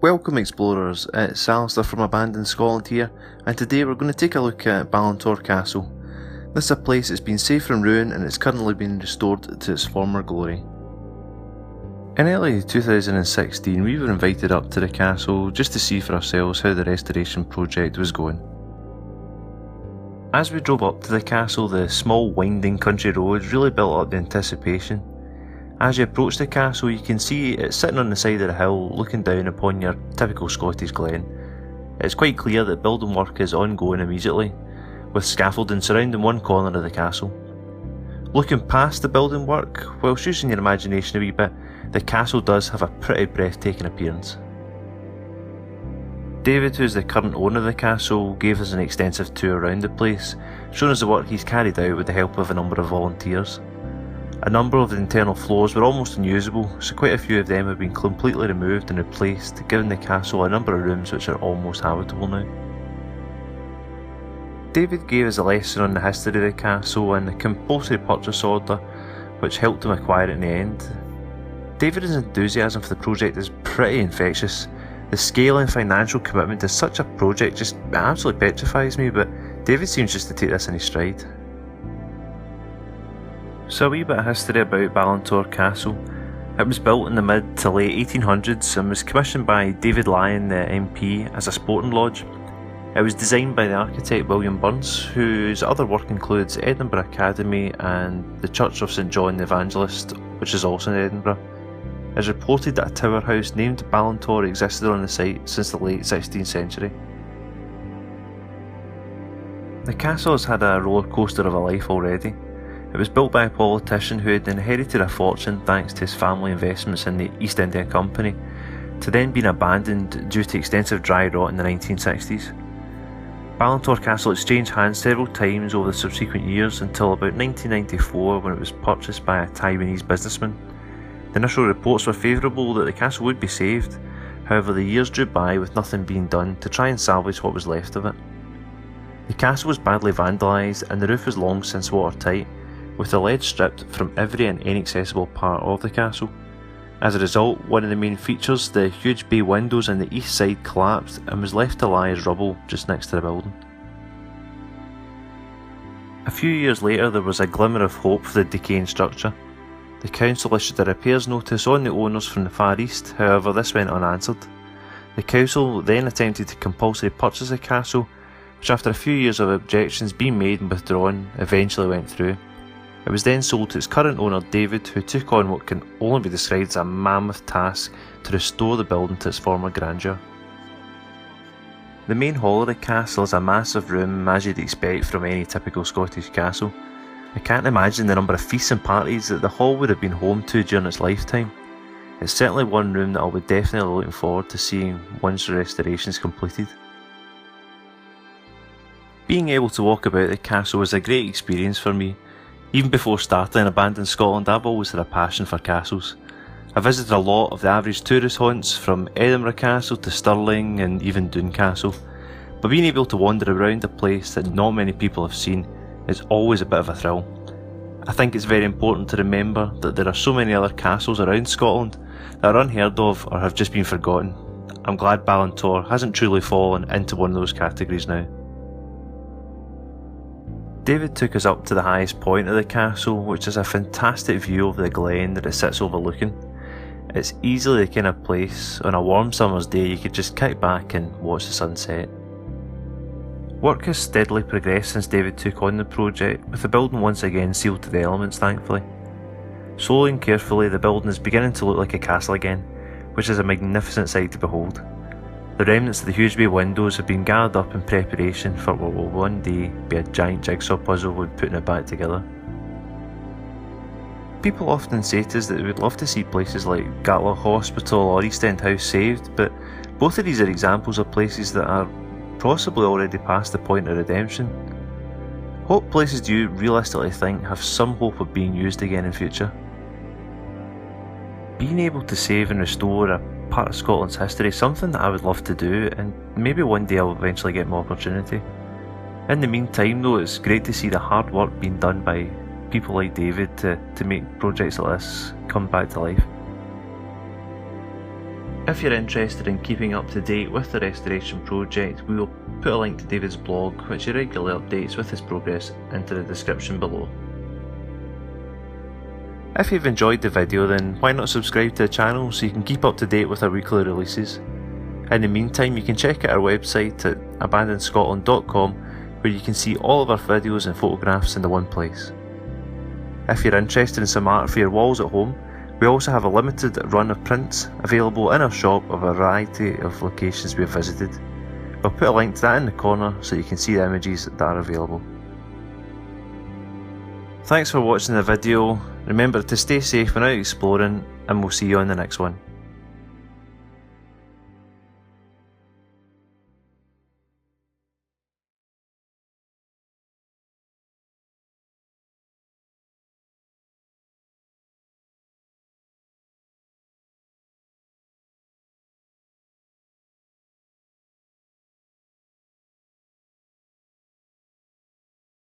Welcome explorers, it's Alistair from Abandoned Scotland here, and today we're going to take a look at Balintore Castle. This is a place that's been saved from ruin and it's currently been restored to its former glory. In early 2016 we were invited up to the castle just to see for ourselves how the restoration project was going. As we drove up to the castle, the small winding country road really built up the anticipation. As you approach the castle, you can see it sitting on the side of the hill looking down upon your typical Scottish glen. It's quite clear that building work is ongoing immediately, with scaffolding surrounding one corner of the castle. Looking past the building work, whilst using your imagination a wee bit, the castle does have a pretty breathtaking appearance. David, who is the current owner of the castle, gave us an extensive tour around the place, showing us the work he's carried out with the help of a number of volunteers. A number of the internal floors were almost unusable, so quite a few of them have been completely removed and replaced, giving the castle a number of rooms which are almost habitable now. David gave us a lesson on the history of the castle and the compulsory purchase order, which helped him acquire it in the end. David's enthusiasm for the project is pretty infectious. The scale and financial commitment to such a project just absolutely petrifies me, but David seems just to take this in his stride. So a wee bit of history about Balintore Castle. It was built in the mid to late 1800s and was commissioned by David Lyon, the MP, as a sporting lodge. It was designed by the architect William Burns, whose other work includes Edinburgh Academy and the Church of St John the Evangelist, which is also in Edinburgh. It is reported that a tower house named Balintore existed on the site since the late 16th century. The castle has had a roller coaster of a life already. It was built by a politician who had inherited a fortune thanks to his family investments in the East India Company, to then being abandoned due to extensive dry rot in the 1960s. Balintore Castle exchanged hands several times over the subsequent years until about 1994 when it was purchased by a Taiwanese businessman. The initial reports were favourable that the castle would be saved, however the years drew by with nothing being done to try and salvage what was left of it. The castle was badly vandalised and the roof was long since watertight, with the lead stripped from every and inaccessible part of the castle. As a result, one of the main features, the huge bay windows on the east side, collapsed and was left to lie as rubble just next to the building. A few years later there was a glimmer of hope for the decaying structure. The council issued a repairs notice on the owners from the Far East, however this went unanswered. The council then attempted to compulsory purchase the castle, which after a few years of objections being made and withdrawn, eventually went through. It was then sold to its current owner David, who took on what can only be described as a mammoth task to restore the building to its former grandeur. The main hall of the castle is a massive room as you'd expect from any typical Scottish castle. I can't imagine the number of feasts and parties that the hall would have been home to during its lifetime. It's certainly one room that I'll be definitely looking forward to seeing once the restoration is completed. Being able to walk about the castle was a great experience for me. Even before starting in Abandoned Scotland, I've always had a passion for castles. I visited a lot of the average tourist haunts, from Edinburgh Castle to Stirling and even Doon Castle, but being able to wander around a place that not many people have seen is always a bit of a thrill. I think it's very important to remember that there are so many other castles around Scotland that are unheard of or have just been forgotten. I'm glad Balintore hasn't truly fallen into one of those categories now. David took us up to the highest point of the castle, which is a fantastic view of the glen that it sits overlooking. It's easily the kind of place on a warm summer's day you could just kick back and watch the sunset. Work has steadily progressed since David took on the project, with the building once again sealed to the elements thankfully. Slowly and carefully the building is beginning to look like a castle again, which is a magnificent sight to behold. The remnants of the huge bay windows have been gathered up in preparation for what will one day be a giant jigsaw puzzle when putting it back together. People often say to us that they would love to see places like Balor Hospital or East End House saved, but both of these are examples of places that are possibly already past the point of redemption. What places do you realistically think have some hope of being used again in future? Being able to save and restore a part of Scotland's history is something that I would love to do, and maybe one day I'll eventually get my opportunity. In the meantime though, it's great to see the hard work being done by people like David to make projects like this come back to life. If you're interested in keeping up to date with the restoration project, we will put a link to David's blog, which he regularly updates with his progress, into the description below. If you've enjoyed the video, then why not subscribe to the channel so you can keep up to date with our weekly releases. In the meantime, you can check out our website at abandonedscotland.com, where you can see all of our videos and photographs in the one place. If you're interested in some art for your walls at home, we also have a limited run of prints available in our shop of a variety of locations we have visited. We'll put a link to that in the corner so you can see the images that are available. Thanks for watching the video. Remember to stay safe when out exploring, and we'll see you on the next one.